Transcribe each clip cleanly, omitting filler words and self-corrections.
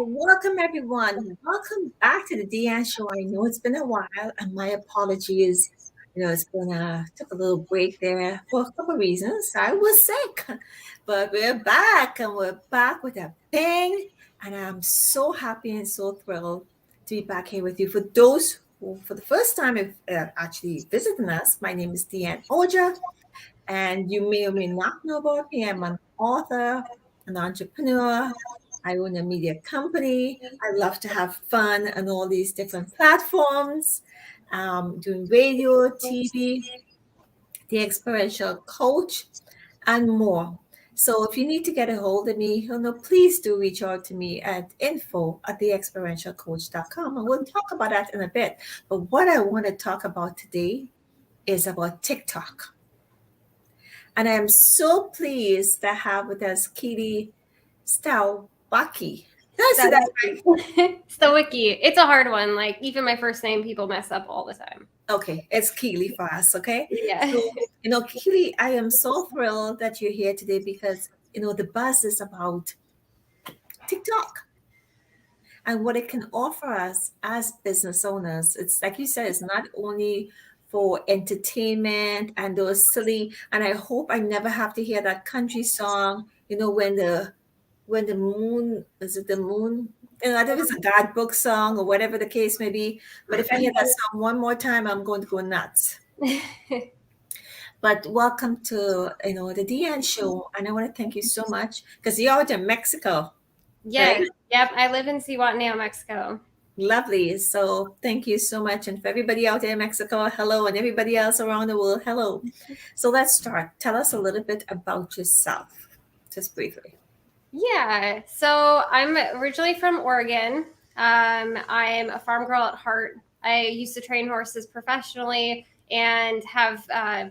Welcome, everyone. Welcome back to the Dianne Show. I know it's been a while, and my apologies. It's been took a little break there for a couple of reasons. I was sick, but we're back, and we're back with a bang. And I'm so happy and so thrilled to be back here with you. For those who, for the first time, have actually visiting us, my name is Dianne Ojar, and you may or may not know about me. I'm an author, an entrepreneur. I own a media company. I love to have fun on all these different platforms, doing radio, TV, the experiential coach, and more. So if you need to get a hold of me, please do reach out to me at info@theexperientialcoach.com, and we'll talk about that in a bit. But what I want to talk about today is about TikTok. And I am so pleased to have with us Keely Stawicki. Did I say that right? Stawicki. It's a hard one. Like, even my first name, people mess up all the time. Okay, it's Keely for us, okay? Yeah. So, Keely, I am so thrilled that you're here today because, the buzz is about TikTok and what it can offer us as business owners. It's like you said, it's not only for entertainment and those silly, and I hope I never have to hear that country song, when the moon, is it the moon? I think it's a God book song or whatever the case may be. But if I hear that song one more time, I'm going to go nuts. But welcome to the Dianne Show, and I want to thank you so much because you're out in Mexico. Yeah. Right? Yep. I live in Zihuatanejo, Mexico. Lovely. So thank you so much. And for everybody out there in Mexico, hello. And everybody else around the world, hello. So let's start. Tell us a little bit about yourself, just briefly. Yeah. So I'm originally from Oregon. I'm a farm girl at heart. I used to train horses professionally and have, at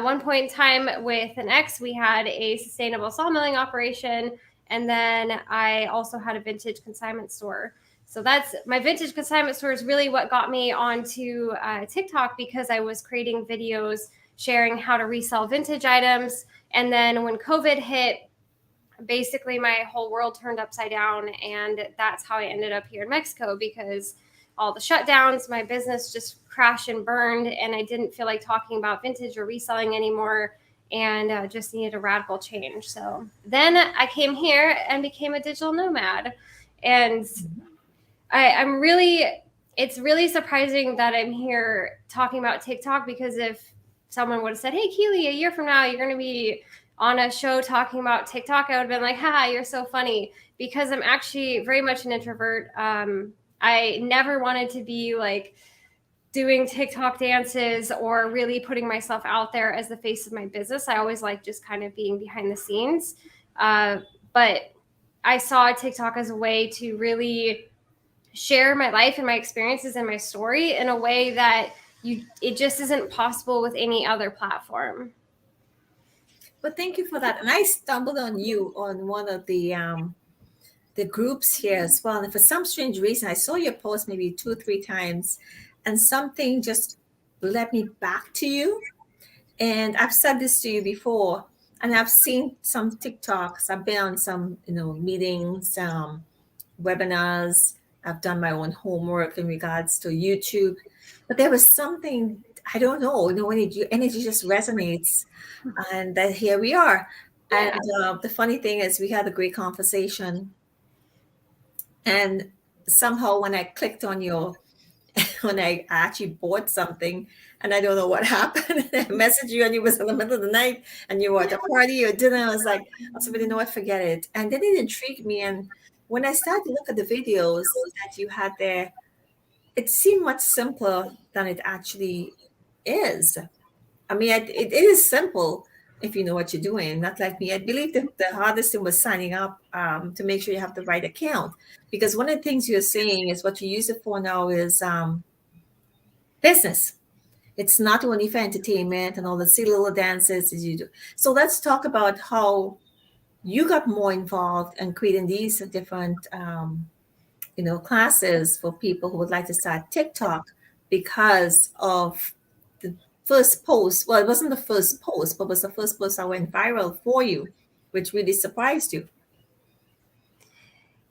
one point in time with an ex, we had a sustainable sawmilling operation. And then I also had a vintage consignment store. So that's my vintage consignment store is really what got me onto TikTok, because I was creating videos sharing how to resell vintage items. And then when COVID hit, basically my whole world turned upside down, and that's how I ended up here in Mexico, because all the shutdowns, my business just crashed and burned, and I didn't feel like talking about vintage or reselling anymore, and just needed a radical change. So then I came here and became a digital nomad, and it's really surprising that I'm here talking about TikTok, because if someone would have said, "Hey, Keely, a year from now, you're going to be on a show talking about TikTok," I would have been like, "Haha, you're so funny," because I'm actually very much an introvert. I never wanted to be like doing TikTok dances or really putting myself out there as the face of my business. I always like just kind of being behind the scenes. But I saw TikTok as a way to really share my life and my experiences and my story in a way that it just isn't possible with any other platform. But thank you for that. And I stumbled on you on one of the groups here as well. And for some strange reason, I saw your post maybe 2 or 3 times, and something just led me back to you. And I've said this to you before, and I've seen some TikToks. I've been on some, meetings, webinars. I've done my own homework in regards to YouTube. But there was something, I don't know, when energy just resonates, and that here we are. Yeah. And the funny thing is, we had a great conversation, and somehow when I clicked on when I actually bought something, and I don't know what happened, I messaged you, and it was in the middle of the night, and you were at a party or dinner. I was like, I said, you know what, forget it. And then it intrigued me, and when I started to look at the videos that you had there, it seemed much simpler than it actually is. I mean, it is simple if you know what you're doing. Not like me. I believe the hardest thing was signing up to make sure you have the right account. Because one of the things you're saying is what you use it for now is business. It's not only for entertainment and all the silly little dances as you do. So let's talk about how you got more involved in creating these different classes for people who would like to start TikTok because of the first post. Well, it wasn't the first post, but it was the first post that went viral for you, which really surprised you.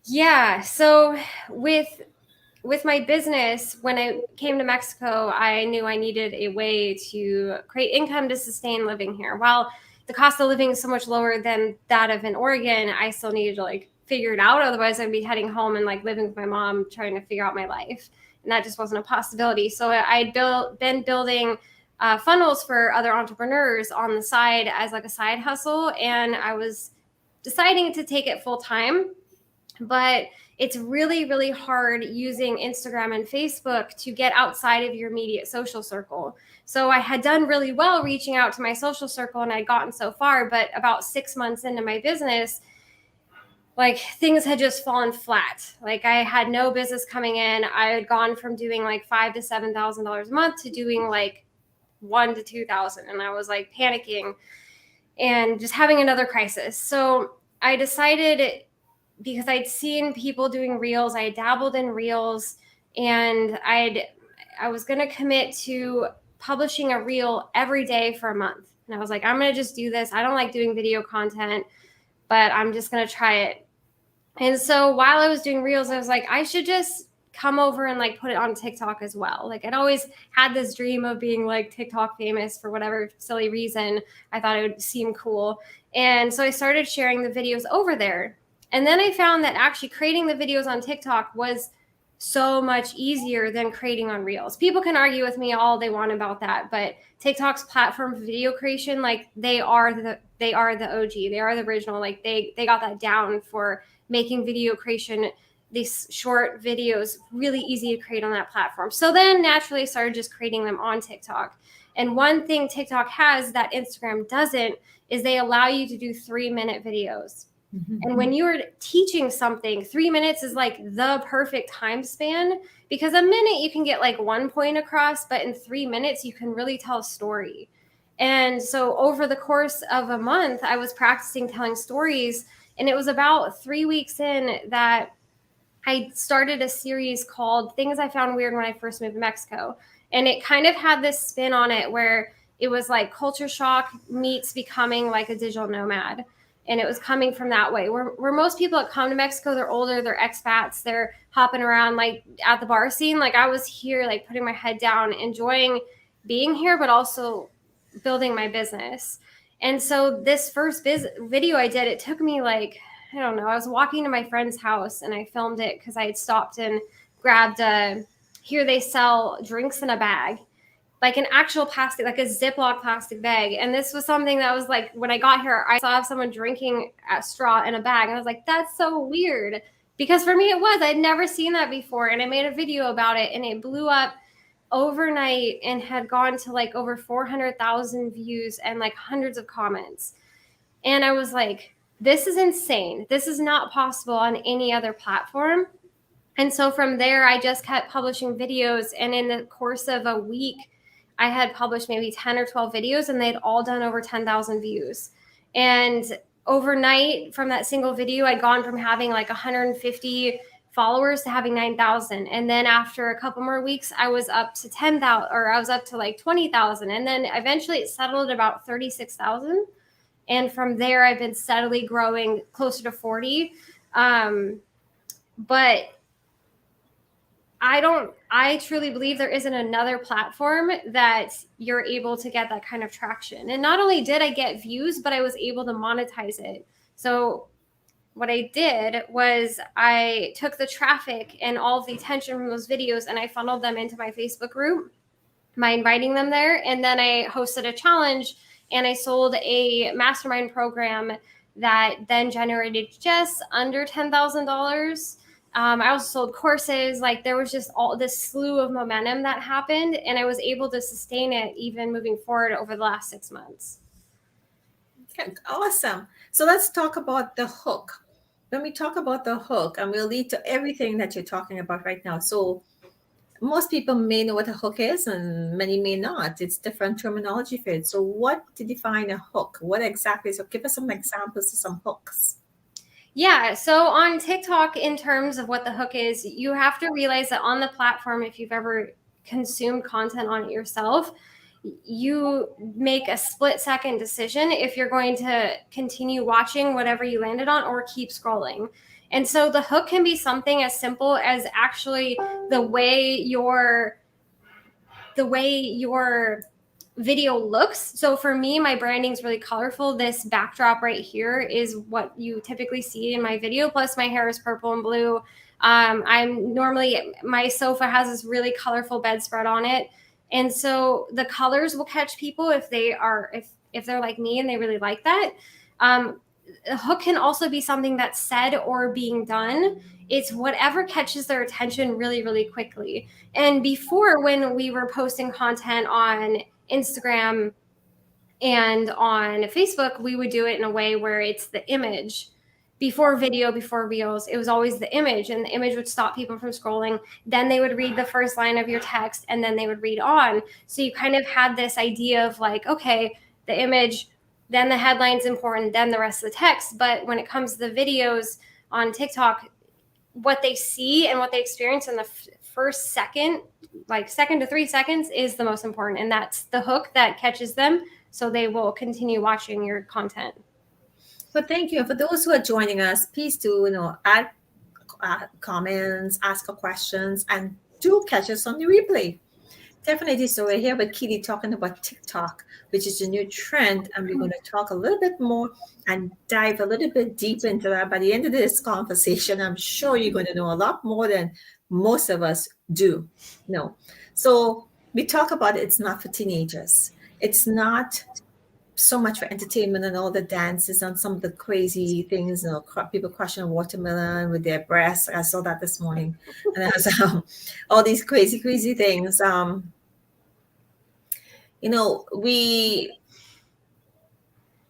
Yeah. So with my business, when I came to Mexico, I knew I needed a way to create income to sustain living here. While the cost of living is so much lower than that of in Oregon, I still needed to like figure it out. Otherwise, I'd be heading home and like living with my mom, trying to figure out my life, and that just wasn't a possibility. So I'd been building funnels for other entrepreneurs on the side as like a side hustle, and I was deciding to take it full time, but it's really, really hard using Instagram and Facebook to get outside of your immediate social circle. So I had done really well reaching out to my social circle and I'd gotten so far, but about 6 months into my business, like things had just fallen flat. Like I had no business coming in. I had gone from doing like $5,000 to $7,000 a month to doing like 1,000 to 2,000, and I was like panicking and just having another crisis. So I decided, because I'd seen people doing reels, I dabbled in reels, and I was going to commit to publishing a reel every day for a month. And I was like, I'm going to just do this. I don't like doing video content, but I'm just going to try it. And so while I was doing reels, I was like, I should just come over and like put it on TikTok as well. Like I'd always had this dream of being like TikTok famous for whatever silly reason. I thought it would seem cool. And so I started sharing the videos over there. And then I found that actually creating the videos on TikTok was so much easier than creating on Reels. People can argue with me all they want about that, but TikTok's platform for video creation, like they are the OG, they are the original. Like they got that down for making video creation, these short videos, really easy to create on that platform. So then naturally I started just creating them on TikTok. And one thing TikTok has that Instagram doesn't is they allow you to do 3-minute videos. Mm-hmm. And when you're teaching something, 3 minutes is like the perfect time span, because a minute you can get like one point across, but in 3 minutes you can really tell a story. And so over the course of a month, I was practicing telling stories. And it was about 3 weeks in that I started a series called Things I Found Weird When I First Moved to Mexico. And it kind of had this spin on it where it was like culture shock meets becoming like a digital nomad. And it was coming from that way where most people that come to Mexico, they're older, they're expats, they're hopping around like at the bar scene. Like I was here, like putting my head down, enjoying being here, but also building my business. And so this first video I did, it took me like, I don't know, I was walking to my friend's house and I filmed it because I had stopped and grabbed here they sell drinks in a bag, like an actual plastic, like a Ziploc plastic bag. And this was something that was like, when I got here, I saw someone drinking a straw in a bag. And I was like, that's so weird. Because for me, it was, I'd never seen that before. And I made a video about it and it blew up overnight and had gone to like over 400,000 views and like hundreds of comments. And I was like, this is insane. This is not possible on any other platform. And so from there, I just kept publishing videos. And in the course of a week, I had published maybe 10 or 12 videos and they'd all done over 10,000 views. And overnight from that single video, I'd gone from having like 150 followers to having 9,000. And then after a couple more weeks, I was up to 10,000, or I was up to like 20,000. And then eventually it settled at about 36,000. And from there, I've been steadily growing closer to 40. But I truly believe there isn't another platform that you're able to get that kind of traction. And not only did I get views, but I was able to monetize it. So what I did was I took the traffic and all of the attention from those videos and I funneled them into my Facebook group by inviting them there. And then I hosted a challenge and I sold a mastermind program that then generated just under $10,000. I also sold courses. Like there was just all this slew of momentum that happened, and I was able to sustain it even moving forward over the last 6 months. Okay, awesome. So let's talk about the hook. When we talk about the hook, and we'll lead to everything that you're talking about right now. So most people may know what a hook is, and many may not. It's different terminology for it. So what to define a hook? What exactly? So give us some examples of some hooks. Yeah, so on TikTok, in terms of what the hook is, you have to realize that on the platform, if you've ever consumed content on it yourself, you make a split-second decision if you're going to continue watching whatever you landed on or keep scrolling. And so the hook can be something as simple as actually the way your video looks. So for me, my branding is really colorful. This backdrop right here is what you typically see in my video. Plus my hair is purple and blue. My sofa has this really colorful bedspread on it. And so the colors will catch people if they're like me and they really like that. A hook can also be something that's said or being done. It's whatever catches their attention really, really quickly. And before, when we were posting content on Instagram and on Facebook, we would do it in a way where it's the image. Before video, before reels, it was always the image, and the image would stop people from scrolling. Then they would read the first line of your text, and then they would read on. So you kind of had this idea of like, okay, the image, then the headline's important, then the rest of the text. But when it comes to the videos on TikTok, what they see and what they experience in the first second, like second to 3 seconds, is the most important. And that's the hook that catches them, so they will continue watching your content. Well, thank you. And for those who are joining us, please do, add comments, ask questions, and do catch us on the replay. Definitely. So we're here with Keely talking about TikTok, which is a new trend, and we're going to talk a little bit more and dive a little bit deep into that. By the end of this conversation, I'm sure you're going to know a lot more than most of us do. No. So we talk about it's not for teenagers. It's not so much for entertainment and all the dances and some of the crazy things, people crushing a watermelon with their breasts. I saw that this morning. And there's all these crazy, crazy things.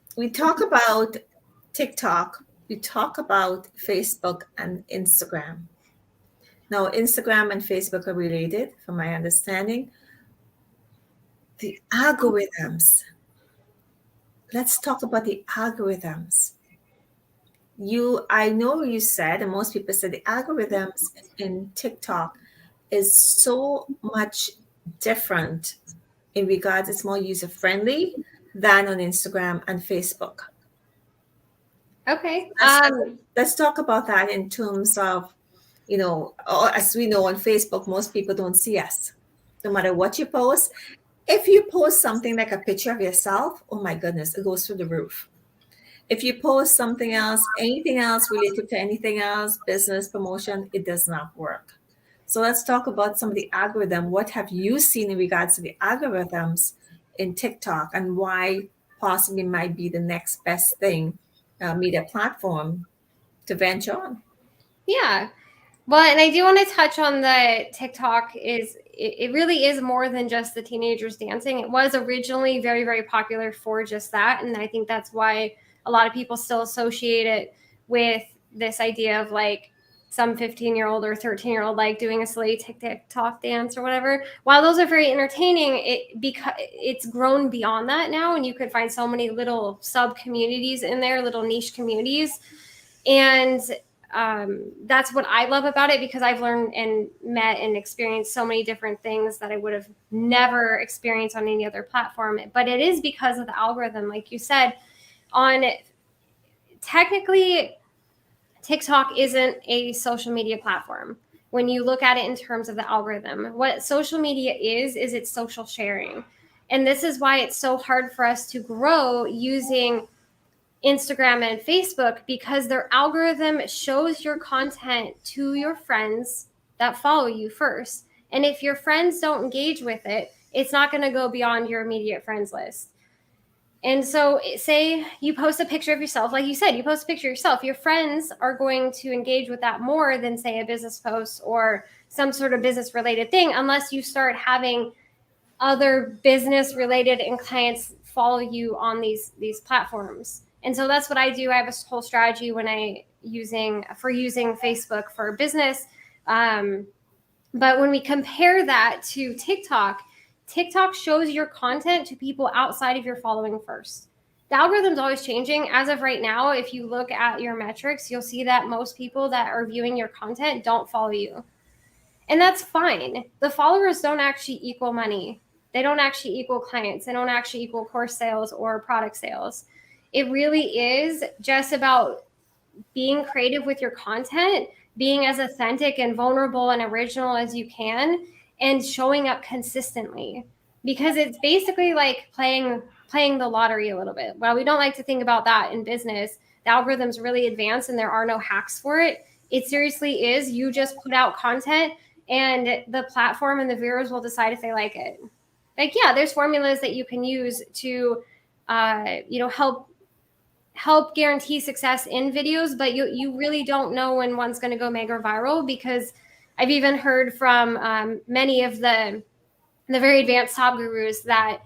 We talk about TikTok, we talk about Facebook and Instagram. Now, Instagram and Facebook are related, from my understanding. The algorithms. Let's talk about the algorithms. I know you said, and most people said, the algorithms in TikTok is so much different in regards it's more user friendly than on Instagram and Facebook. Okay. Let's talk about that in terms of, as we know on Facebook, most people don't see us. No matter what you post. If you post something like a picture of yourself, oh my goodness, it goes through the roof. If you post something else, anything else related to anything else, business, promotion, it does not work. So let's talk about some of the algorithm. What have you seen in regards to the algorithms in TikTok, and why possibly might be the next best thing, media platform to venture on? Yeah. Well, and I do want to touch on the TikTok it really is more than just the teenagers dancing. It was originally very, very popular for just that. And I think that's why a lot of people still associate it with this idea of like some 15-year-old or 13-year-old like doing a silly TikTok dance or whatever. While those are very entertaining, because it's grown beyond that now, and you could find so many little sub communities in there, little niche communities. And that's what I love about it, because I've learned and met and experienced so many different things that I would have never experienced on any other platform. But it is because of the algorithm, like you said. Technically, TikTok isn't a social media platform. When you look at it in terms of the algorithm, what social media is it's social sharing. And this is why it's so hard for us to grow using Instagram and Facebook, because their algorithm shows your content to your friends that follow you first. And if your friends don't engage with it, it's not going to go beyond your immediate friends list. And so, say you post a picture of yourself, like you said, you post a picture of yourself, your friends are going to engage with that more than, say, a business post or some sort of business related thing, unless you start having other business related and clients follow you on these platforms. And so that's what I do. I have a whole strategy when using Facebook for business. But when we compare that to TikTok, TikTok shows your content to people outside of your following first. The algorithm's always changing. As of right now, if you look at your metrics, you'll see that most people that are viewing your content don't follow you. And that's fine. The followers don't actually equal money. They don't actually equal clients. They don't actually equal course sales or product sales. It really is just about being creative with your content, being as authentic and vulnerable and original as you can, and showing up consistently. Because it's basically like playing the lottery a little bit. While we don't like to think about that in business, the algorithm's really advanced and there are no hacks for it. It seriously is. You just put out content and the platform and the viewers will decide if they like it. Like, yeah, there's formulas that you can use to help guarantee success in videos, but you really don't know when one's going to go mega viral, because I've even heard from many of the very advanced top gurus that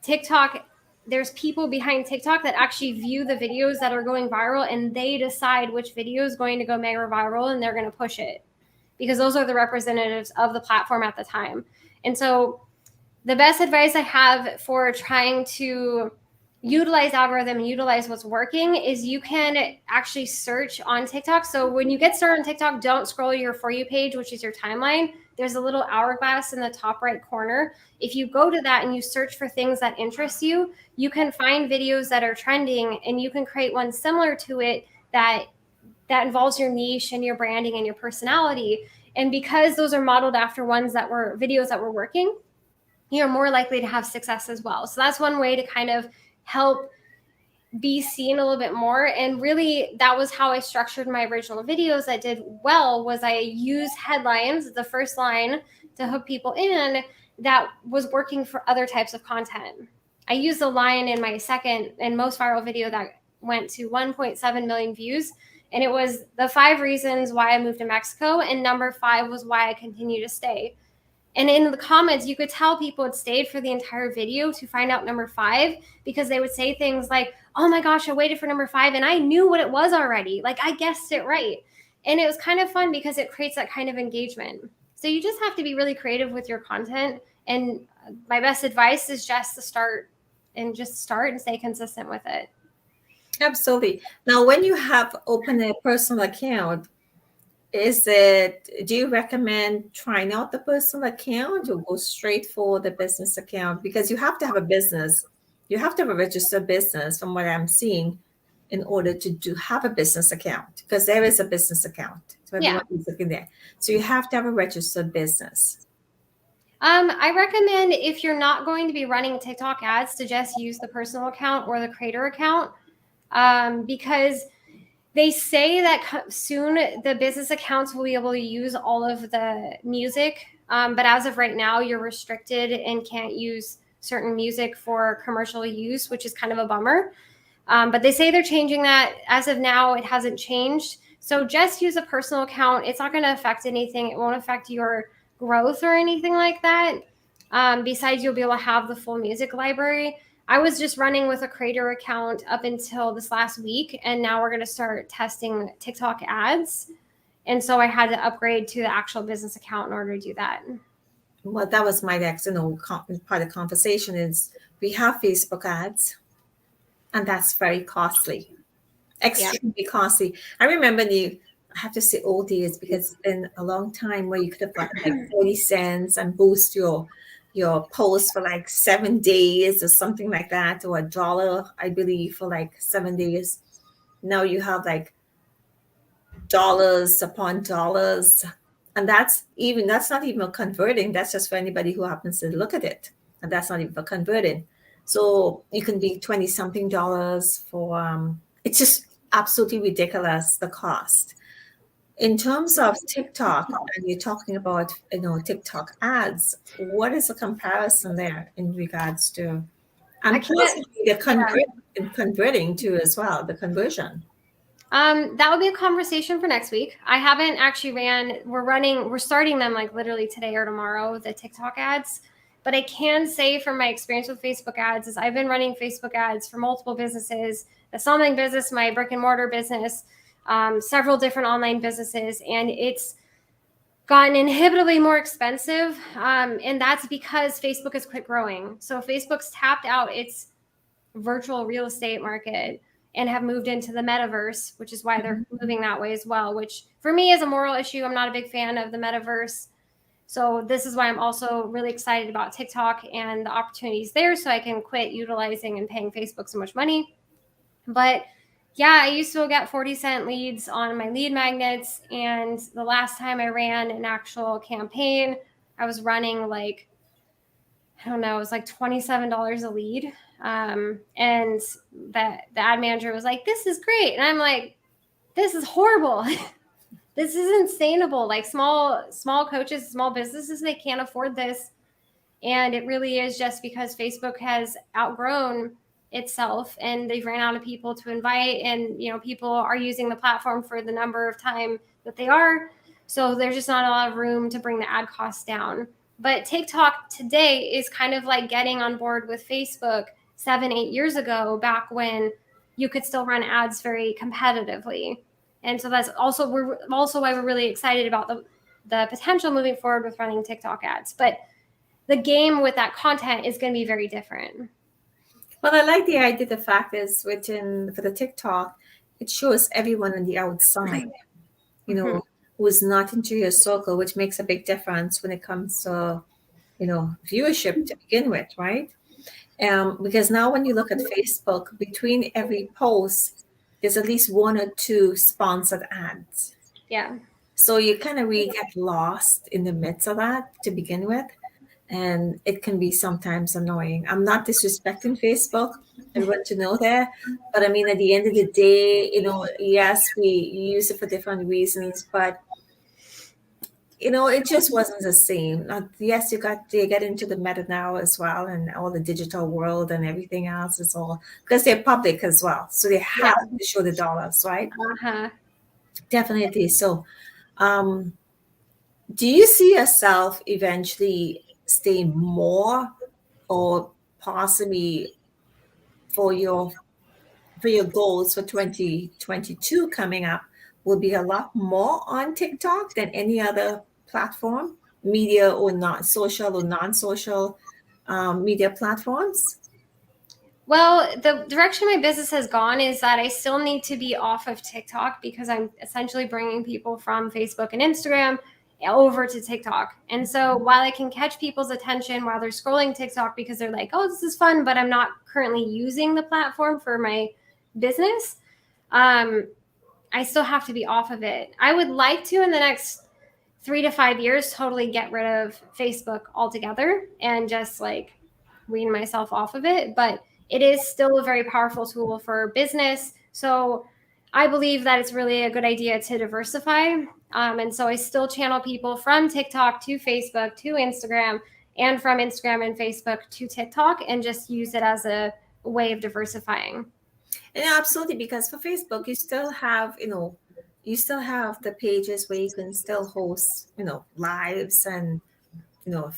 TikTok, there's people behind TikTok that actually view the videos that are going viral and they decide which video is going to go mega viral and they're going to push it, because those are the representatives of the platform at the time. And so the best advice I have for trying to utilize algorithm and utilize what's working is you can actually search on TikTok. So when you get started on TikTok, don't scroll your For You page, which is your timeline. There's a little hourglass in the top right corner. If you go to that and you search for things that interest you, you can find videos that are trending and you can create one similar to it that involves your niche and your branding and your personality. And because those are modeled after videos that were working, you're more likely to have success as well. So that's one way to kind of help be seen a little bit more. And really, that was how I structured my original videos that did well. Was I used headlines, the first line, to hook people in, that was working for other types of content. I used the line in my second and most viral video that went to 1.7 million views, and it was the 5 reasons why I moved to Mexico, and number 5 was why I continue to stay. And in the comments, you could tell people had stayed for the entire video to find out number 5, because they would say things like, oh my gosh, I waited for number 5 and I knew what it was already. Like, I guessed it right. And it was kind of fun because it creates that kind of engagement. So you just have to be really creative with your content. And my best advice is just to start and stay consistent with it. Absolutely. Now, when you have opened a personal account, do you recommend trying out the personal account or go straight for the business account? Because you have to have a business. You have to have a registered business from what I'm seeing in order to have a business account, because there is a business account. So everyone is looking there. So you have to have a registered business. I recommend, if you're not going to be running TikTok ads, to just use the personal account or the creator account, because they say that soon the business accounts will be able to use all of the music. But as of right now, you're restricted and can't use certain music for commercial use, which is kind of a bummer. But they say they're changing that. As of now, it hasn't changed. So just use a personal account. It's not going to affect anything. It won't affect your growth or anything like that. Besides, you'll be able to have the full music library. I was just running with a creator account up until this last week, and now we're going to start testing TikTok ads. And so I had to upgrade to the actual business account in order to do that. Well, that was my next, part of the conversation is we have Facebook ads, and that's very costly, extremely costly. I remember I have to say old days, because it's been a long time where you could have gotten like 40 cents and boost your post for like 7 days or something like that, or $1, I believe, for like 7 days. Now you have like dollars upon dollars, and that's not even converting. That's just for anybody who happens to look at it, and that's not even for converting. So you can be 20 something dollars for it's just absolutely ridiculous, the cost. In terms of TikTok, and you're talking about TikTok ads, what is the comparison there in regards to I And can't. possibly the Yeah. converting too as well, the conversion. That would be a conversation for next week. I haven't actually ran. We're starting them like literally today or tomorrow, the TikTok ads. But I can say from my experience with Facebook ads is I've been running Facebook ads for multiple businesses, the something business, my brick and mortar business, several different online businesses, and it's gotten inhibitively more expensive. And that's because Facebook has quit growing. So Facebook's tapped out its virtual real estate market and have moved into the metaverse, which is why they're moving that way as well, which for me is a moral issue. I'm not a big fan of the metaverse. So this is why I'm also really excited about TikTok and the opportunities there so I can quit utilizing and paying Facebook so much money. But yeah, I used to get 40-cent leads on my lead magnets. And the last time I ran an actual campaign, I was running like, I don't know, it was like $27 a lead. And the ad manager was like, "This is great." And I'm like, "This is horrible." This is insanable. Like small coaches, small businesses, they can't afford this. And it really is just because Facebook has outgrown itself and they've ran out of people to invite, and people are using the platform for the number of time that they are. So there's just not a lot of room to bring the ad costs down. But TikTok today is kind of like getting on board with Facebook 7-8 years ago, back when you could still run ads very competitively. And so that's also why we're really excited about the potential moving forward with running TikTok ads. But the game with that content is going to be very different. Well, I like the idea. The fact is, within for the TikTok, it shows everyone on the outside, Mm-hmm. who is not into your circle, which makes a big difference when it comes to, viewership to begin with, right? Because now when you look at Facebook, between every post, there's at least one or two sponsored ads. Yeah. So you kind of really get lost in the midst of that to begin with. And it can be sometimes annoying. I'm not disrespecting Facebook. I want to know that. But I mean, at the end of the day, yes, we use it for different reasons, but it just wasn't the same. Yes, they get into the meta now as well, and all the digital world and everything else is all because they're public as well. So they Yeah. have to show the dollars, right? Uh-huh. Definitely. So, um, do you see yourself eventually staying more, or possibly for your goals for 2022 coming up will be a lot more on TikTok than any other platform, media or not social or non-social media platforms? Well, the direction my business has gone is that I still need to be off of TikTok because I'm essentially bringing people from Facebook and Instagram over to TikTok. And so while I can catch people's attention while they're scrolling TikTok because they're like, "Oh, this is fun," but I'm not currently using the platform for my business, um, I still have to be off of it. I would like to, in the next 3 to 5 years, totally get rid of Facebook altogether and just like wean myself off of it. But it is still a very powerful tool for business. So I believe that it's really a good idea to diversify. And so I still channel people from TikTok to Facebook to Instagram, and from Instagram and Facebook to TikTok, and just use it as a way of diversifying. And absolutely, because for Facebook, you still have the pages where you can still host, lives and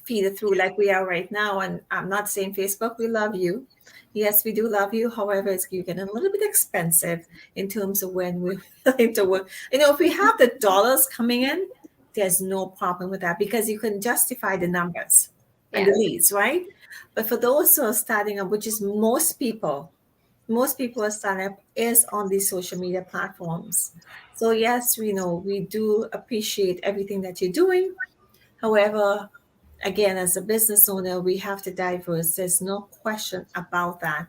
feed it through like we are right now. And I'm not saying Facebook, we love you. Yes, we do love you. However, it's getting a little bit expensive in terms of when we're willing to work. If we have the dollars coming in, there's no problem with that because you can justify the numbers and Yeah. the leads, right? But for those who are starting up, which is most people are starting up is on these social media platforms. So yes, we know we do appreciate everything that you're doing. However, again, as a business owner, we have to diverse. There's no question about that.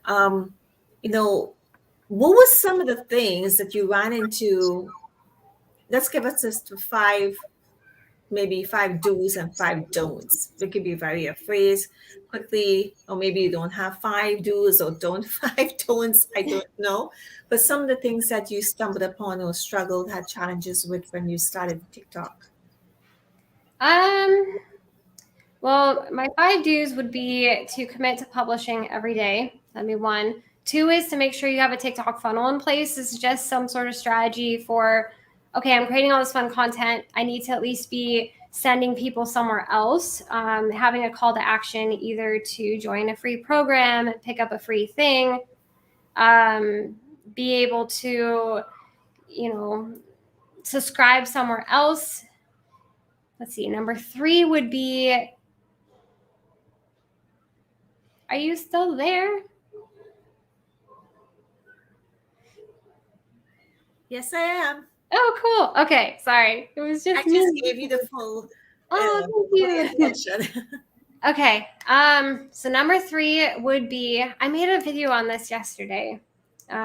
Um, you know, what were some of the things that you ran into? Let's give us just maybe five do's and five don'ts. It could be very a phrase quickly, or maybe you don't have five do's or don't five don'ts. I don't know. But some of the things that you stumbled upon or struggled, had challenges with when you started TikTok. Um, Well, my 5 do's would be to commit to publishing every day. That'd be 1. 2 is to make sure you have a TikTok funnel in place. This is just some sort of strategy for, okay, I'm creating all this fun content. I need to at least be sending people somewhere else, having a call to action, either to join a free program, pick up a free thing, be able to, subscribe somewhere else. Let's see. Number 3 would be, are you still there? Yes, I am. Oh, cool. Okay, sorry. It was just I me. just gave you the full Oh, thank you. attention. Okay. So number 3 would be, I made a video on this yesterday,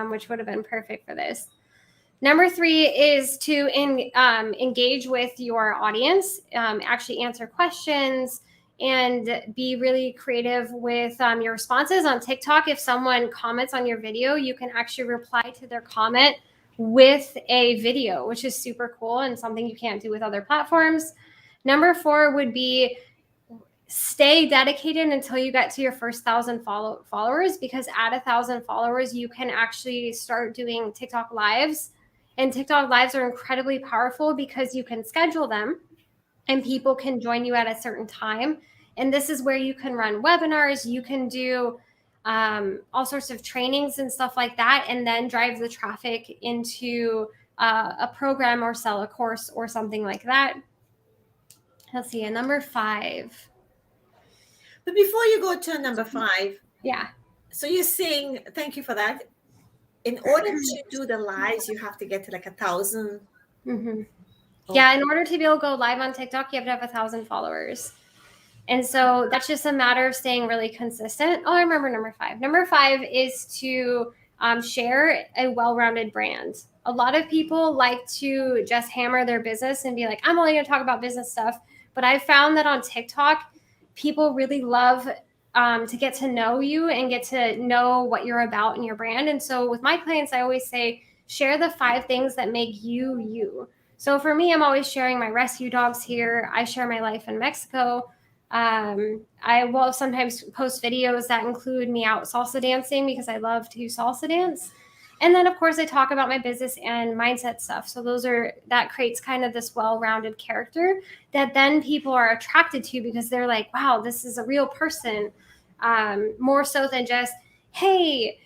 which would have been perfect for this. Number 3 is to engage with your audience, actually answer questions, and be really creative with your responses on TikTok. If someone comments on your video, you can actually reply to their comment with a video, which is super cool and something you can't do with other platforms. Number 4 would be stay dedicated until you get to your first 1,000 followers, because at 1,000 followers, you can actually start doing TikTok lives. And TikTok lives are incredibly powerful because you can schedule them and people can join you at a certain time. And this is where you can run webinars, you can do all sorts of trainings and stuff like that, and then drive the traffic into a program or sell a course or something like that. Let's see, number 5. But before you go to number 5, Yeah. so you're saying, thank you for that. In order to do the lives, you have to get to like 1,000. Mm-hmm. Yeah, in order to be able to go live on TikTok, you have to have 1,000 followers. And so that's just a matter of staying really consistent. Oh, I remember number 5. Number 5 is to share a well-rounded brand. A lot of people like to just hammer their business and be like, I'm only going to talk about business stuff. But I found that on TikTok, people really love to get to know you and get to know what you're about and your brand. And so with my clients, I always say, share the 5 things that make you, you. So for me, I'm always sharing my rescue dogs here. I share my life in Mexico. I will sometimes post videos that include me out salsa dancing because I love to salsa dance. And then, of course, I talk about my business and mindset stuff. So that creates kind of this well-rounded character that then people are attracted to because they're like, wow, this is a real person. More so than just, hey,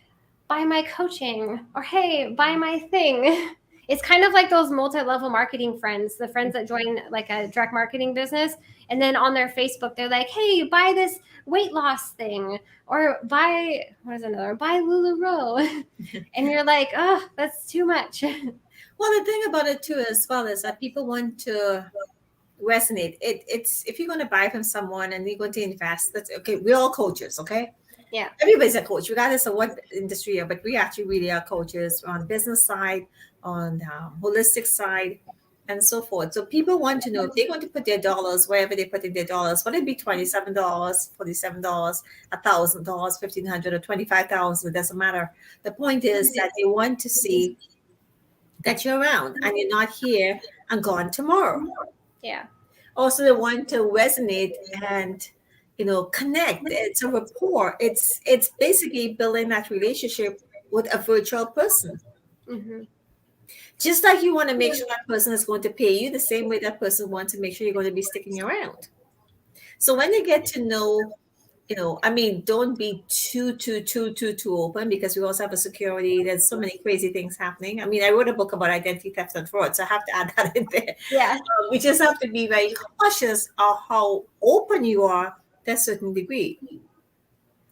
buy my coaching, or hey, buy my thing. It's kind of like those multi-level marketing friends, the friends that join like a direct marketing business. And then on their Facebook, they're like, hey, buy this weight loss thing, or buy LuLaRoe. And you're like, oh, that's too much. Well, the thing about it too, as well, is that people want to resonate. It's if you're going to buy from someone and you're going to invest, that's okay. We're all coaches, okay? Yeah. Everybody's a coach, regardless of what industry you're, but we actually really are coaches on the business side, on the holistic side, and so forth. So people want to know if they're going to put their dollars wherever they put in their dollars, whether it be $27, $47, $1,000, $1,500, or $25,000, it doesn't matter. The point is that they want to see that you're around and you're not here and gone tomorrow. Yeah. Also, they want to resonate and connect. It's a rapport. It's basically building that relationship with a virtual person. Mm-hmm. Just like you want to make sure that person is going to pay you, the same way that person wants to make sure you're going to be sticking around. So when they get to know, don't be too open, because we also have a security. There's so many crazy things happening. I mean, I wrote a book about identity theft and fraud, so I have to add that in there. Yeah. We just have to be very cautious of how open you are to a certain degree.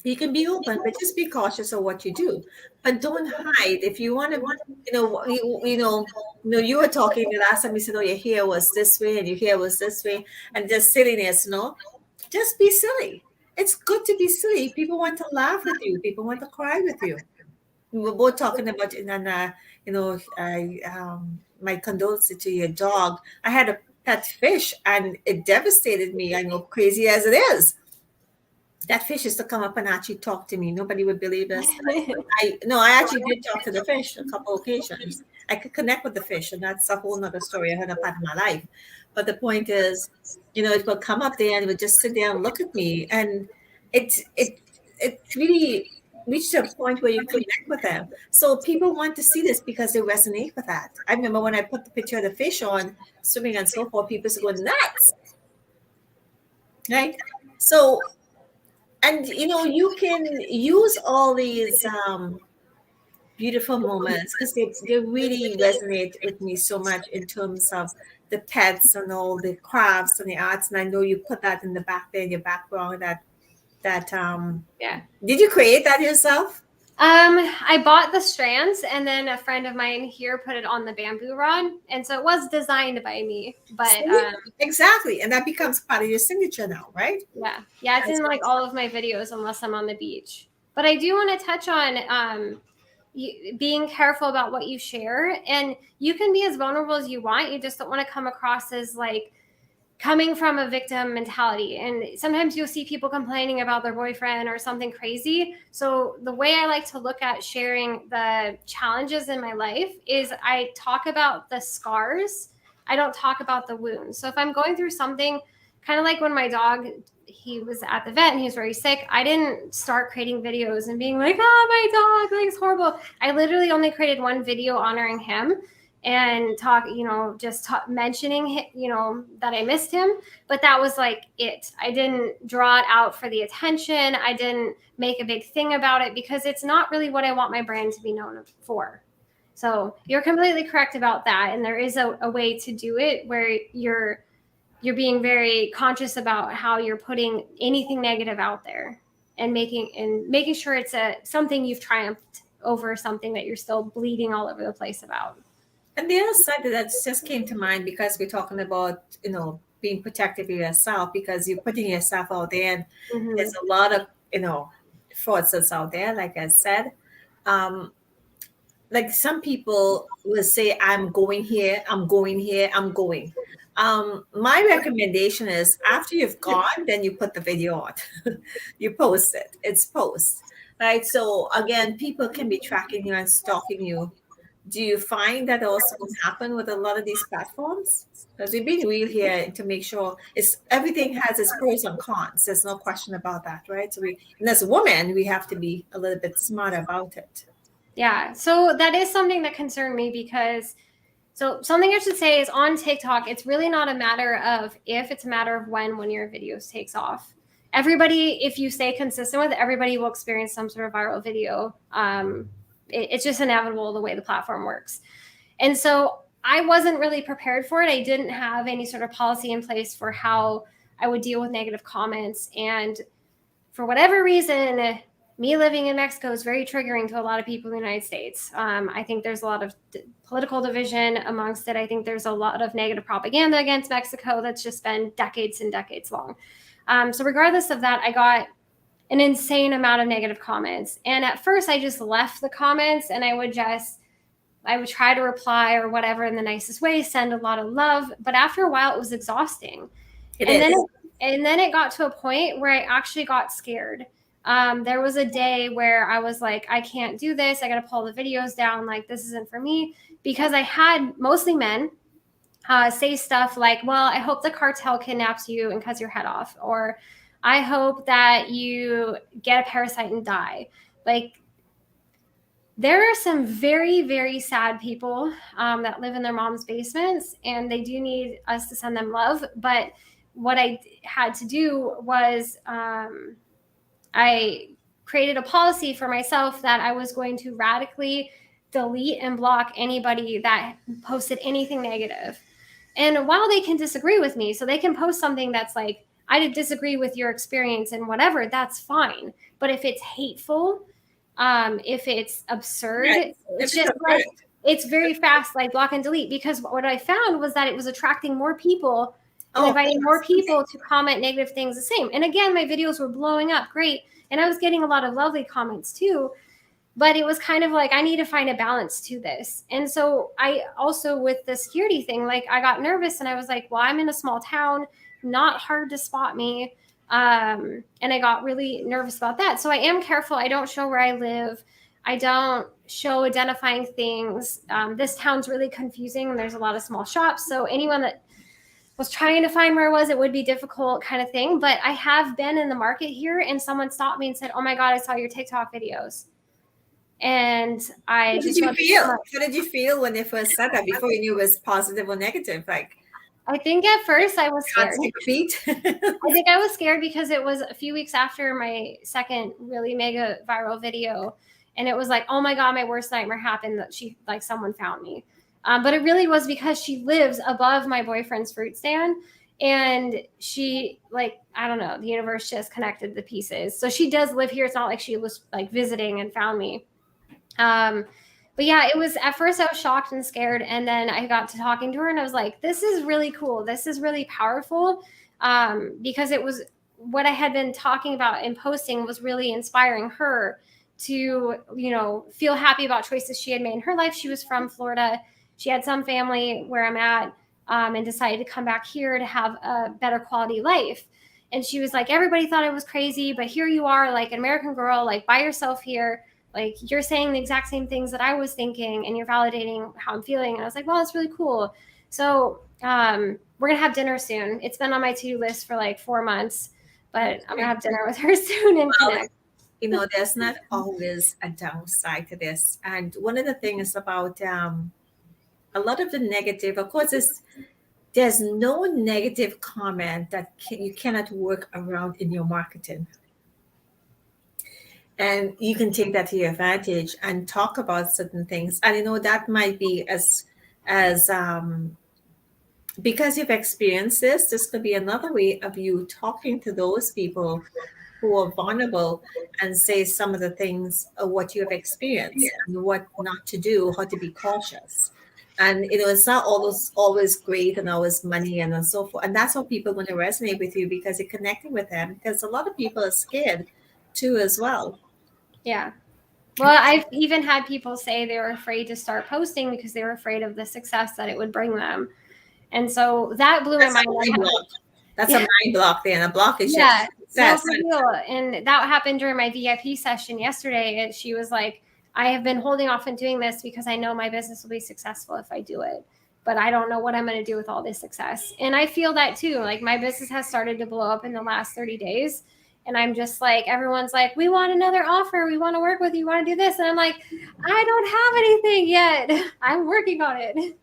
You can be open, but just be cautious of what you do. But don't hide. If you want to, you were talking the last time you said, "Oh, your hair was this way and your hair was this way," and just silliness. Just be silly. It's good to be silly. People want to laugh with you. People want to cry with you. We were both talking about, my condolences to your dog. I had a pet fish, and it devastated me. I know, crazy as it is. that fish used to come up and actually talk to me. Nobody would believe this. I actually did talk to the fish a couple occasions. I could connect with the fish, and that's a whole nother story, a whole part of my life. But the point is, it would come up there and it would just sit there and look at me, and it really reached a point where you connect with them. So people want to see this because they resonate with that. I remember when I put the picture of the fish on swimming and so forth, people used to go nuts, right? So, and you can use all these beautiful moments because they really resonate with me so much in terms of the pets and all the crafts and the arts. And I know you put that in the back there in your background. That Yeah. did you create that yourself? I bought the strands, and then a friend of mine here put it on the bamboo rod, and so it was designed by me. But See? Exactly, and that becomes part of your signature now, right? yeah, it's in like all of my videos unless I'm on the beach. But I do want to touch on being careful about what you share, and you can be as vulnerable as you want. You just don't want to come across as like coming from a victim mentality. And sometimes you'll see people complaining about their boyfriend or something crazy. So the way I like to look at sharing the challenges in my life is I talk about the scars. I don't talk about the wounds. So if I'm going through something, kind of like when my dog, he was at the vet and he was very sick, I didn't start creating videos and being like, oh, my dog, like it's horrible. I literally only created one video honoring him and mentioning, that I missed him. But that was like it. I didn't draw it out for the attention. I didn't make a big thing about it because it's not really what I want my brand to be known for. So you're completely correct about that. And there is a way to do it where you're being very conscious about how you're putting anything negative out there and making sure it's something you've triumphed over, something that you're still bleeding all over the place about. And the other side that just came to mind because we're talking about, being protective of yourself because you're putting yourself out there and there's a lot of, fraudsters out there, like I said. Um, like some people will say, I'm going here, I'm going here, I'm going. My recommendation is after you've gone, then you put the video on. You post it. It's post. Right. So again, people can be tracking you and stalking you. Do you find that also can happen with a lot of these platforms? Because we're being real here to make sure everything has its pros and cons. There's no question about that, right? And as a woman, we have to be a little bit smarter about it. Yeah. So that is something that concerned me because something I should say is on TikTok, it's really not a matter of if, it's a matter of when your videos takes off. Everybody, if you stay consistent with it, everybody will experience some sort of viral video. It's just inevitable the way the platform works. And so I wasn't really prepared for it. I didn't have any sort of policy in place for how I would deal with negative comments. And for whatever reason, me living in Mexico is very triggering to a lot of people in the United States. I think there's a lot of political division amongst it. I think there's a lot of negative propaganda against Mexico that's just been decades and decades long. So regardless of that, I got an insane amount of negative comments. And at first I just left the comments and I would try to reply or whatever in the nicest way, send a lot of love. But after a while, it was exhausting. And then it got to a point where I actually got scared. There was a day where I was like, I can't do this. I got to pull the videos down. Like, this isn't for me, because I had mostly men say stuff like, well, I hope the cartel kidnaps you and cuts your head off. Or I hope that you get a parasite and die. Like, there are some very, very sad people that live in their mom's basements, and they do need us to send them love. But what I had to do was I created a policy for myself that I was going to radically delete and block anybody that posted anything negative. And while they can disagree with me, so they can post something that's like, I disagree with your experience and whatever, that's fine. But if it's hateful, if it's absurd, it's just like, it's very fast, like block and delete. Because what I found was that it was attracting more people and inviting more people to comment negative things the same. And again, my videos were blowing up great. And I was getting a lot of lovely comments too. But it was kind of like, I need to find a balance to this. And so I also, with the security thing, like I got nervous and I was like, well, I'm in a small town, not hard to spot me. And I got really nervous about that. So I am careful. I don't show where I live. I don't show identifying things. This town's really confusing. There's a lot of small shops. So anyone that was trying to find where I was, it would be difficult kind of thing. But I have been in the market here and someone stopped me and said, "Oh my God, I saw your TikTok videos." And I How did just you went, feel? How did you feel when they first said that before you knew it was positive or negative? Like, I think at first I was can't scared. skip a beat. I think I was scared because it was a few weeks after my second really mega viral video. And it was like, oh my God, my worst nightmare happened that someone found me. But it really was because she lives above my boyfriend's fruit stand. And she, I don't know, the universe just connected the pieces. So she does live here. It's not like she was like visiting and found me. But yeah, it was at first I was shocked and scared. And then I got to talking to her and I was like, this is really cool. This is really powerful. Because it was what I had been talking about and posting was really inspiring her to, feel happy about choices she had made in her life. She was from Florida. She had some family where I'm at, and decided to come back here to have a better quality life. And she was like, everybody thought I was crazy, but here you are, like an American girl, like by yourself here. Like you're saying the exact same things that I was thinking and you're validating how I'm feeling. And I was like, well, that's really cool. So we're going to have dinner soon. It's been on my to-do list for like 4 months, but I'm going to have dinner with her soon and connect. There's not always a downside to this. And one of the things about a lot of the negative, of course, is there's no negative comment that you cannot work around in your marketing. And you can take that to your advantage and talk about certain things. And that might be as because you've experienced this could be another way of you talking to those people who are vulnerable and say some of the things of what you have experienced and what not to do, how to be cautious. And it's not always great and always money and so forth. And that's how people want to resonate with you because you're connecting with them. Because a lot of people are scared too as well. Yeah. Well, I've even had people say they were afraid to start posting because they were afraid of the success that it would bring them. And so that blew my mind. That's a mind block then. A block is yeah, success. No, for real. And that happened during my VIP session yesterday. And she was like, I have been holding off on doing this because I know my business will be successful if I do it. But I don't know what I'm going to do with all this success. And I feel that too. Like my business has started to blow up in the last 30 days. And I'm just like, everyone's like, we want another offer. We want to work with you. We want to do this. And I'm like, I don't have anything yet. I'm working on it.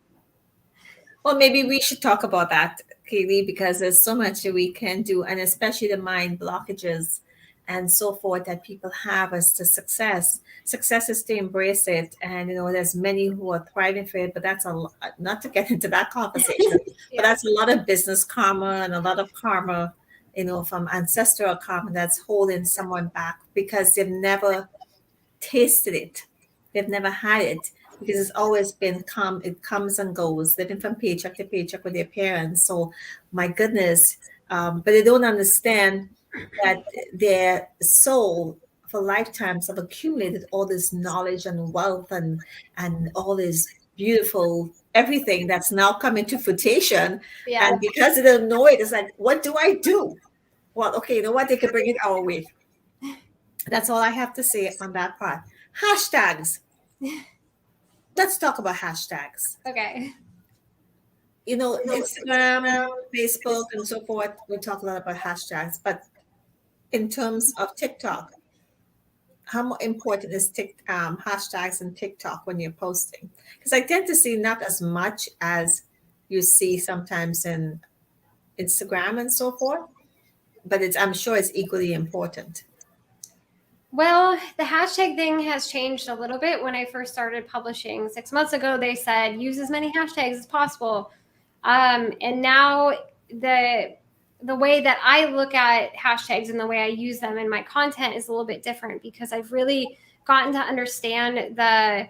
Well, maybe we should talk about that, Keely, because there's so much that we can do, and especially the mind blockages and so forth that people have as to success. Success is to embrace it, and there's many who are thriving for it. But that's not to get into that conversation. But that's a lot of business karma and a lot of karma, from ancestral karma that's holding someone back because they've never tasted it, they've never had it because it's always been it comes and goes, living from paycheck to paycheck with their parents. So my goodness, but they don't understand that their soul for lifetimes have accumulated all this knowledge and wealth and all this beautiful everything that's now coming to fruition. And because they don't know it, it's like, what do I do? Well, okay, you know what? They could bring it our way. That's all I have to say on that part. Hashtags. Let's talk about hashtags. Okay. Instagram, Facebook, and so forth, we talk a lot about hashtags. But in terms of TikTok, how important is hashtags and TikTok when you're posting? Because I tend to see not as much as you see sometimes in Instagram and so forth, but I'm sure it's equally important. Well, the hashtag thing has changed a little bit. When I first started publishing 6 months ago, they said use as many hashtags as possible. And now the way that I look at hashtags and the way I use them in my content is a little bit different because I've really gotten to understand the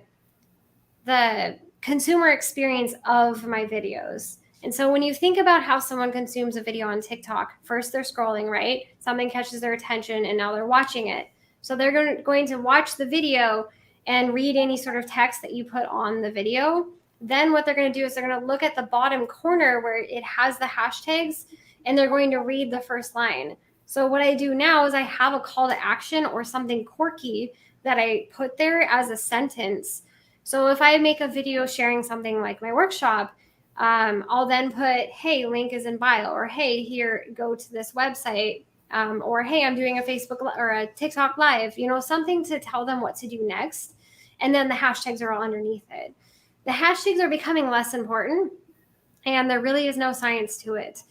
consumer experience of my videos. And so when you think about how someone consumes a video on TikTok, first they're scrolling, right? Something catches their attention and now they're watching it. So they're going to watch the video and read any sort of text that you put on the video. Then what they're going to do is they're going to look at the bottom corner where it has the hashtags and they're going to read the first line. So what I do now is I have a call to action or something quirky that I put there as a sentence. So if I make a video sharing something like my workshop, I'll then put, hey, link is in bio, or hey, here, go to this website, or hey, I'm doing a Facebook or a TikTok live, something to tell them what to do next. And then the hashtags are all underneath it. The hashtags are becoming less important, and there really is no science to it.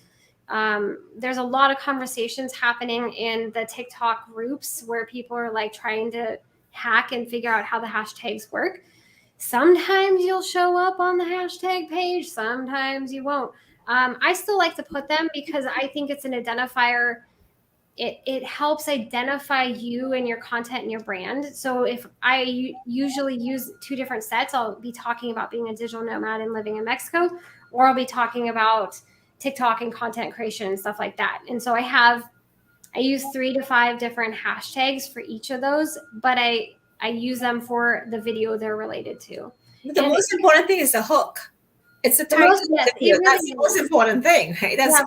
There's a lot of conversations happening in the TikTok groups where people are like trying to hack and figure out how the hashtags work. Sometimes you'll show up on the hashtag page, sometimes you won't. I still like to put them because I think it's an identifier. It helps identify you and your content and your brand. So if I usually use two different sets, I'll be talking about being a digital nomad and living in Mexico, or I'll be talking about TikTok and content creation and stuff like that. And so I use 3 to 5 different hashtags for each of those, but I use them for the video they're related to. The most important thing is the hook. It's the title of the video. That's the most important thing, right? That's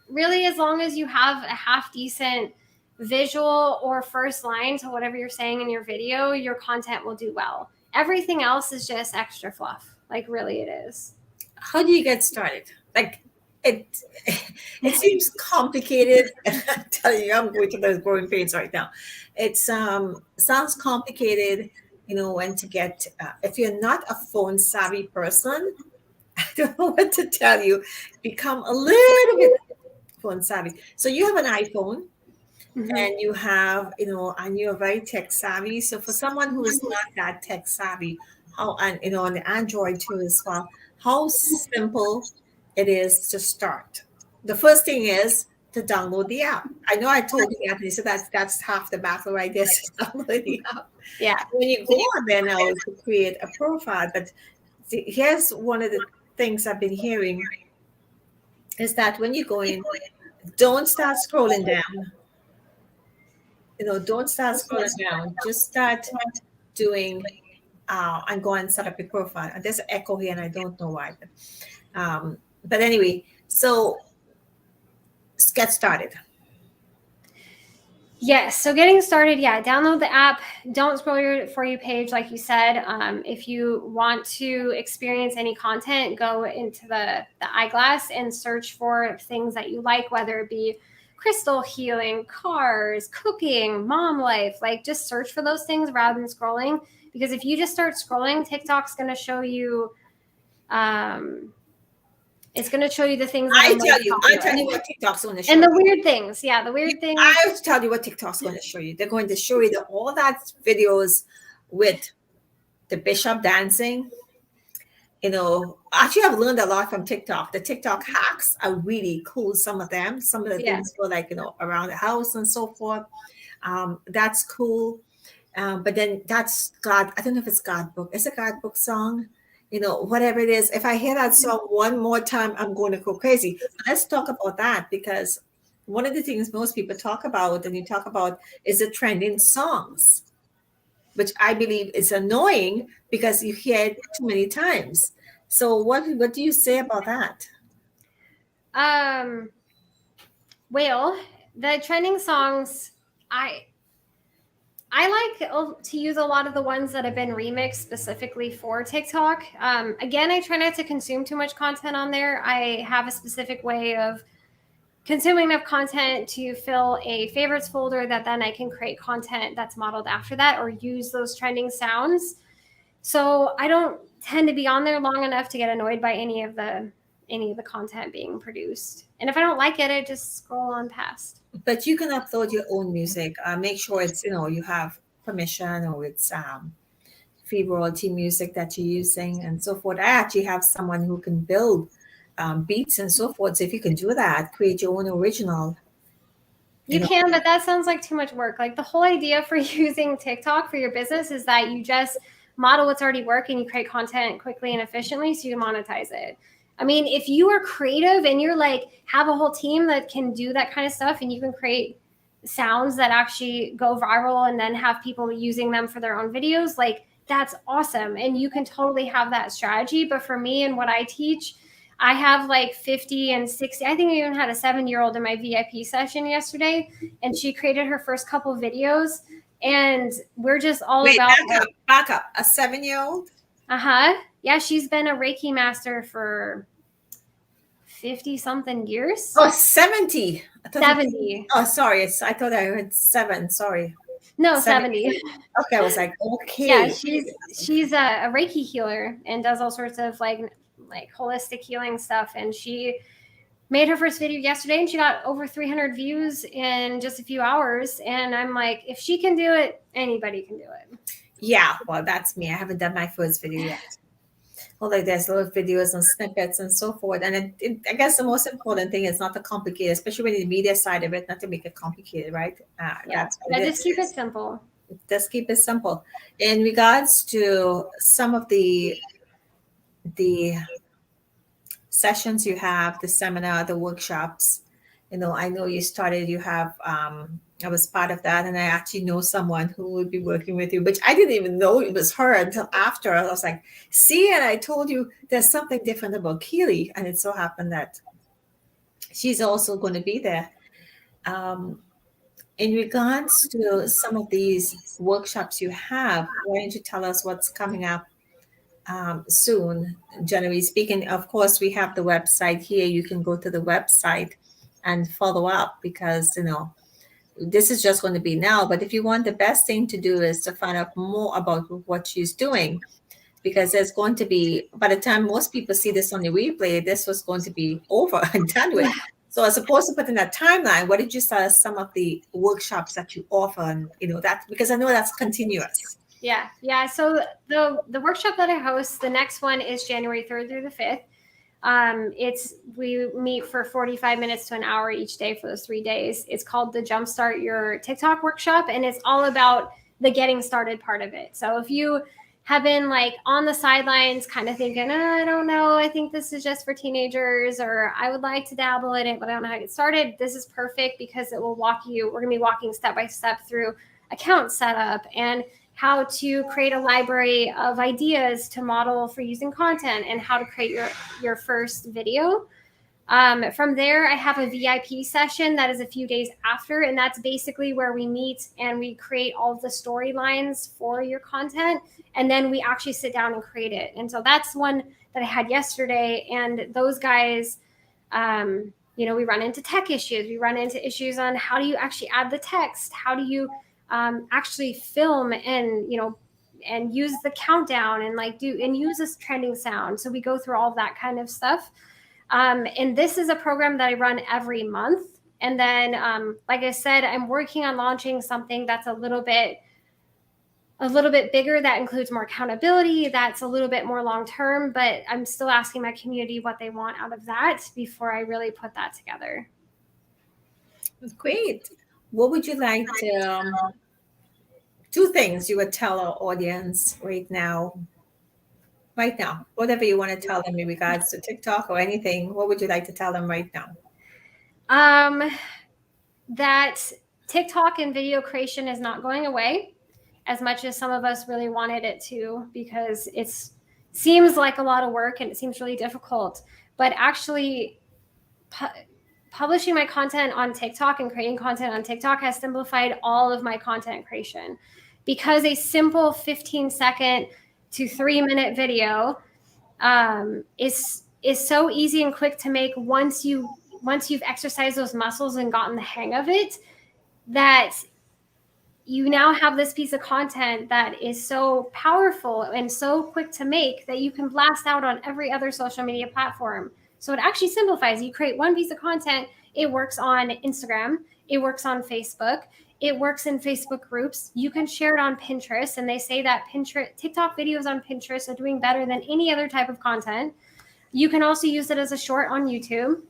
really, as long as you have a half decent visual or first line to whatever you're saying in your video, your content will do well. Everything else is just extra fluff. Like, really, it is. How do you get started? Like, it seems complicated. I'm telling you, I'm going through those growing pains right now. It sounds complicated, when to get, if you're not a phone savvy person, I don't know what to tell you, become a little bit phone savvy. So you have an iPhone, and you have, and you're very tech savvy. So for someone who is not that tech savvy, on the Android too as well, how simple it is to start. The first thing is to download the app. I know I told you, Anthony, so that's half the battle right there. So download the app. Yeah. When you go on there now to create a profile, but here's one of the things I've been hearing is that when you go in, don't start scrolling down. Don't start scrolling down. Just start doing and go and set up your profile. And there's an echo here, and I don't know why. But anyway, so let's get started. Yes. So getting started, download the app. Don't scroll your For You page, like you said. If you want to experience any content, go into the eyeglass and search for things that you like, whether it be crystal healing, cars, cooking, mom life. Like, just search for those things rather than scrolling. Because if you just start scrolling, TikTok's going to show you it's going to show you the things that I tell you what TikTok's going to show you. And the weird things. Yeah, the weird things. I have to tell you what TikTok's going to show you. They're going to show you all that videos with the bishop dancing. Actually, I've learned a lot from TikTok. The TikTok hacks are really cool. Some of them. Some of the things go like, around the house and so forth. That's cool. But then that's God. I don't know if it's God book. It's a God book song. Whatever it is, if I hear that song one more time, I'm going to go crazy. Let's talk about that, because one of the things most people talk about and you talk about is the trending songs, which I believe is annoying because you hear it too many times. So what do you say about that? Well, the trending songs, I like to use a lot of the ones that have been remixed specifically for TikTok. Again, I try not to consume too much content on there. I have a specific way of consuming enough content to fill a favorites folder that then I can create content that's modeled after that or use those trending sounds. So I don't tend to be on there long enough to get annoyed by any of the content being produced. And if I don't like it, I just scroll on past. But you can upload your own music. Make sure it's, you have permission, or it's free royalty music that you're using and so forth. I actually have someone who can build beats and so forth. So if you can do that, create your own original. You can, but that sounds like too much work. Like, the whole idea for using TikTok for your business is that you just model what's already working, you create content quickly and efficiently so you can monetize it. I mean, if you are creative and you're like, have a whole team that can do that kind of stuff, and you can create sounds that actually go viral and then have people using them for their own videos, like, that's awesome. And you can totally have that strategy. But for me and what I teach, I have like 50 and 60. I think I even had a 7-year-old in my VIP session yesterday, and she created her first couple videos. And we're just all Wait, about back up. A 7-year-old? Yeah, she's been a Reiki master for 50 something years. Oh, 70. I thought 70. Oh, sorry. I thought I heard 7. Sorry. No, 70. 70. Okay, I was like, okay. Yeah, she's a Reiki healer and does all sorts of like holistic healing stuff. And she made her first video yesterday, and she got over 300 views in just a few hours. And I'm like, if she can do it, anybody can do it. Yeah, well, that's me. I haven't done my first video yet. Although there's little videos and snippets and so forth. And I guess the most important thing is not to complicate, especially when the media side of it, not to make it complicated, right? That's what it Just is. keep it simple. Just keep it simple. In regards to some of the sessions you have, the seminar, the workshops, I know you started, you have, I was part of that, and I actually know someone who would be working with you, which I didn't even know it was her until after. I was like, see, and I told you there's something different about Keely, and it so happened that she's also going to be there. In regards to some of these workshops you have, why don't you tell us what's coming up soon? Generally speaking, of course, we have the website here. You can go to the website and follow up because, this is just going to be now. But if you want, the best thing to do is to find out more about what she's doing, because there's going to be, by the time most people see this on the replay, this was going to be over and done with. So as opposed to put in a timeline, what did you say are some of the workshops that you offer? And that, because I know that's continuous. Yeah. So the workshop that I host, the next one is January 3rd through the 5th. We meet for 45 minutes to an hour each day for those 3 days. It's called the Jumpstart Your TikTok workshop, and it's all about the getting started part of it. So if you have been like on the sidelines kind of thinking, I don't know, I think this is just for teenagers, or I would like to dabble in it, but I don't know how to get started, this is perfect because it will we're going to be walking step by step through account setup and how to create a library of ideas to model for using content and how to create your first video. From there, I have a VIP session that is a few days after, and that's basically where we meet and we create all of the storylines for your content, and then we actually sit down and create it. And so that's one that I had yesterday, and those guys, we run into tech issues. We run into issues on how do you actually add the text? How do you actually film and use the countdown and use this trending sound? So we go through all that kind of stuff. And this is a program that I run every month. And then, like I said, I'm working on launching something that's a little bit bigger, that includes more accountability, that's a little bit more long-term, but I'm still asking my community what they want out of that before I really put that together. Great. What would you like to, 2 things you would tell our audience right now, whatever you want to tell them in regards to TikTok or anything, what would you like to tell them right now? That TikTok and video creation is not going away as much as some of us really wanted it to, because it seems like a lot of work and it seems really difficult. But actually, publishing my content on TikTok and creating content on TikTok has simplified all of my content creation, because a simple 15-second to 3-minute video is so easy and quick to make once you've exercised those muscles and gotten the hang of it, that you now have this piece of content that is so powerful and so quick to make that you can blast out on every other social media platform. So it actually simplifies. You create one piece of content, it works on Instagram, it works on Facebook, it works in Facebook groups. You can share it on Pinterest, and they say that TikTok videos on Pinterest are doing better than any other type of content. You can also use it as a short on YouTube.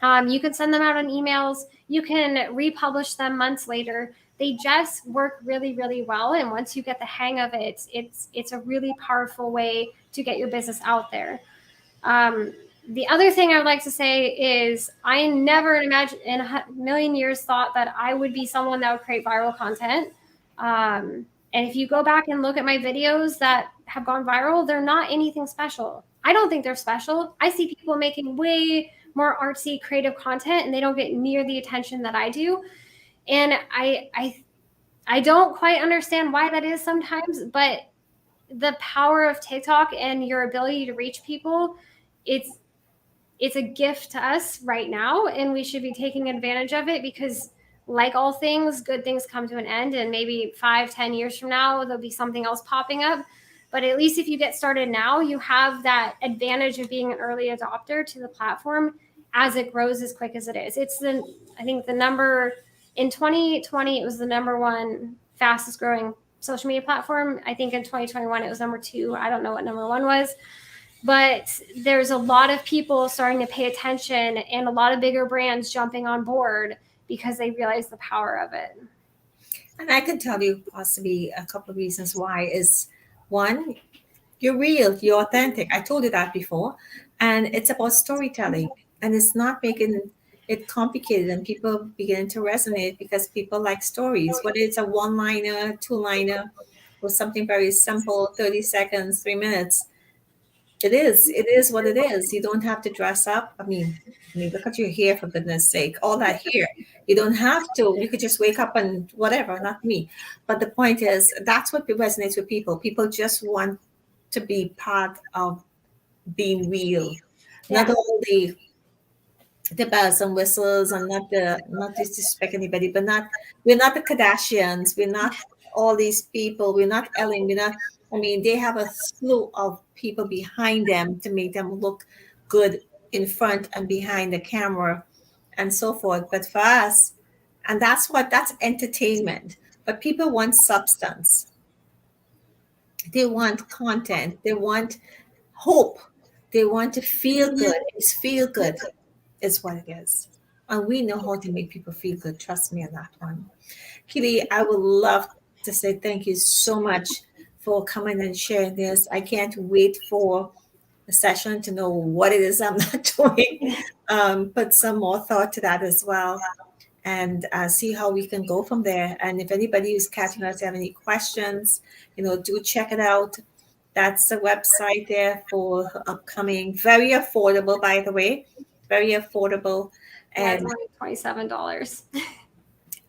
You can send them out on emails. You can republish them months later. They just work really, really well. And once you get the hang of it, it's a really powerful way to get your business out there. The other thing I would like to say is I never in a million years thought that I would be someone that would create viral content. And if you go back and look at my videos that have gone viral, they're not anything special. I don't think they're special. I see people making way more artsy, creative content, and they don't get near the attention that I do. And I don't quite understand why that is sometimes, but the power of TikTok and your ability to reach people, it's it's a gift to us right now, and we should be taking advantage of it, because like all things, good things come to an end, and maybe 5-10 years from now there'll be something else popping up. But at least if you get started now, you have that advantage of being an early adopter to the platform as it grows as quick as it is. I think the number in 2020, it was the number one fastest growing social media platform. I think in 2021 it was number two. I don't know what number one was, but there's a lot of people starting to pay attention, and a lot of bigger brands jumping on board because they realize the power of it. And I can tell you possibly a couple of reasons why is one, you're real, you're authentic. I told you that before. And it's about storytelling. And it's not making it complicated, and people begin to resonate because people like stories, whether it's a one-liner, two-liner, or something very simple, 30 seconds, 3 minutes. It is what it is. You don't have to dress up. I mean, look at your hair, for goodness sake. All that hair. You don't have to. You could just wake up and whatever, not me. But the point is, that's what resonates with people. People just want to be part of being real. Not Yeah. only the bells and whistles, and not disrespect anybody, but not we're not the Kardashians, we're not all these people, we're not Ellen, we're not. I mean, they have a slew of people behind them to make them look good in front and behind the camera and so forth. But for us, and that's entertainment. But people want substance. They want content. They want hope. They want to feel good. It's feel good is what it is. And we know how to make people feel good. Trust me on that one. Keely, I would love to say thank you so much for coming and sharing this. I can't wait for the session to know what it is I'm not doing. Put some more thought to that as well, and see how we can go from there. And if anybody who's catching us have any questions, do check it out. That's the website there for upcoming. Very affordable, by the way. Very affordable. Yeah, it's And only $27.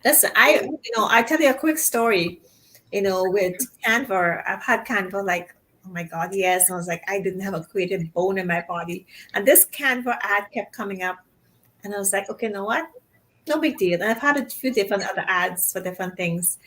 listen, I tell you a quick story. With Canva, I've had Canva like, oh my God, yes. And I was like, I didn't have a creative bone in my body. And this Canva ad kept coming up. And I was like, okay, you know what? No big deal. And I've had a few different other ads for different things.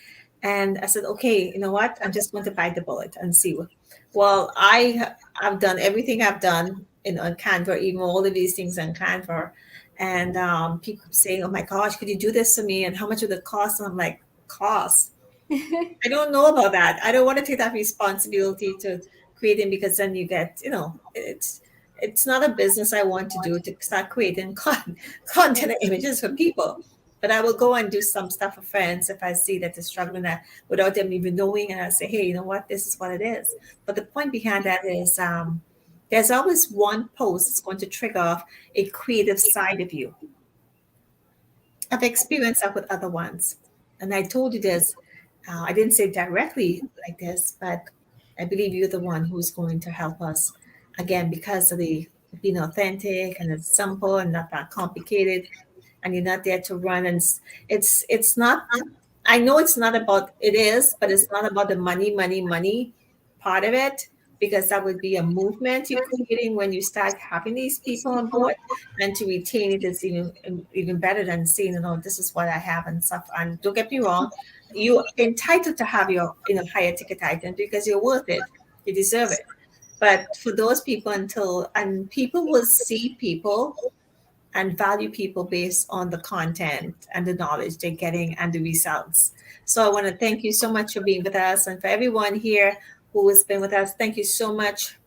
And I said, okay, you know what? I'm just going to bite the bullet and see what. Well, I've done everything I've done on Canva, even all of these things on Canva. And people keep saying, oh my gosh, could you do this for me? And how much would it cost? And I'm like, cost? I don't know about that. I don't want to take that responsibility to creating, because then you get, it's not a business I want to do, to start creating content and images for people. But I will go and do some stuff for friends if I see that they're struggling that without them even knowing, and I say, hey, you know what, this is what it is. But the point behind that is, there's always one post that's going to trigger off a creative side of you. I've experienced that with other ones. And I told you this, I didn't say directly like this, but I believe you're the one who's going to help us again, because of the being authentic, and it's simple and not that complicated. And you're not there to run. And it's not, I know it's not about, it is, but it's not about the money, money, money part of it, because that would be a movement you're creating when you start having these people on board. And to retain it is even better than saying, this is what I have and stuff. And don't get me wrong, you're entitled to have your higher ticket item because you're worth it, you deserve it. But for those people, and people will see people and value people based on the content and the knowledge they're getting and the results. So I want to thank you so much for being with us, and for everyone here who has been with us, thank you so much.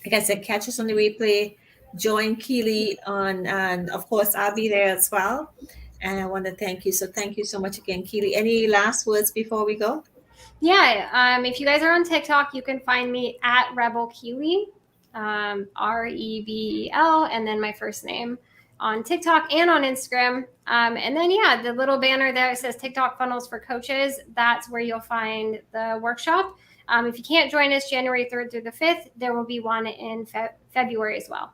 Like I said, catch us on the replay. Join Keely on, and of course, I'll be there as well. And I want to thank you. So thank you so much again, Keely. Any last words before we go? Yeah, if you guys are on TikTok, you can find me at Rebel Keely, Rebel, and then my first name on TikTok and on Instagram. And then, yeah, the little banner there, it says TikTok Funnels for Coaches. That's where you'll find the workshop. If you can't join us January 3rd through the 5th, there will be one in February as well.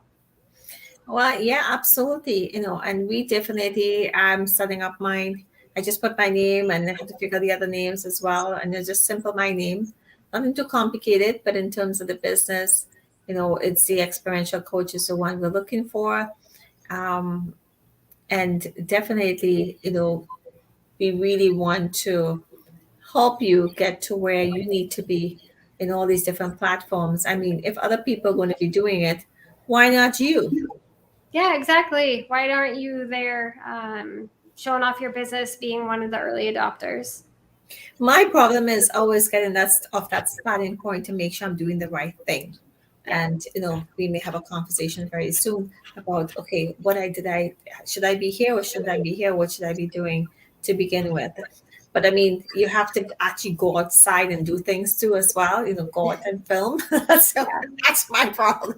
Well, yeah, absolutely. And we definitely, I'm setting up mine. I just put my name and I have to figure the other names as well. And it's just simple my name. Nothing too complicated, but in terms of the business, it's the experiential coach is the one we're looking for. Um, and definitely, we really want to help you get to where you need to be in all these different platforms. I mean, if other people are going to be doing it, why not you? Yeah, exactly. Why aren't you there showing off your business, being one of the early adopters? My problem is always getting that starting point to make sure I'm doing the right thing. Yeah. And we may have a conversation very soon about, okay, I should I be here or should I be here? What should I be doing to begin with? But I mean, you have to actually go outside and do things too as well, go out and film. So Yeah. that's my problem.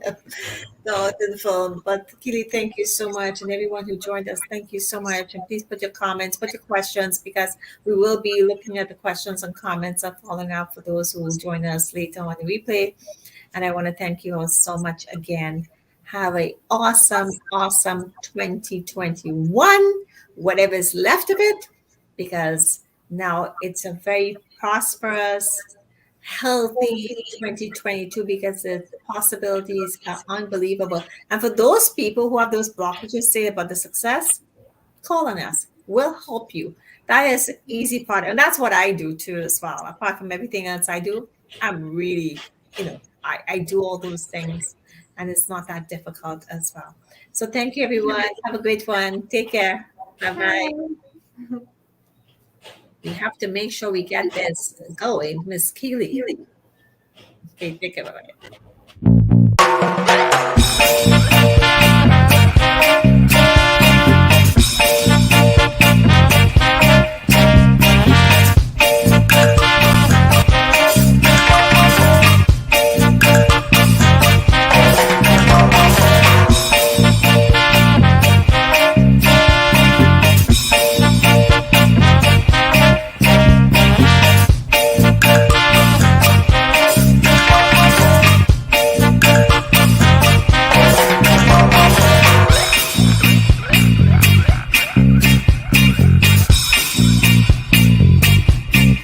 No, it didn't film. But Keely, thank you so much. And everyone who joined us, thank you so much. And please put your comments, put your questions, because we will be looking at the questions and comments and following up for those who will join us later on the replay. And I want to thank you all so much again. Have a awesome 2021, whatever is left of it, because now it's a very prosperous, healthy 2022 because the possibilities are unbelievable. And for those people who have those blockages, say about the success, call on us. We'll help you. That is the easy part. And that's what I do too as well. Apart from everything else I do, I'm really, I do all those things and it's not that difficult as well. So thank you everyone. Have a great one. Take care. Bye bye. Bye. We have to make sure we get this going, Miss Keely. Okay, take care. Bye bye.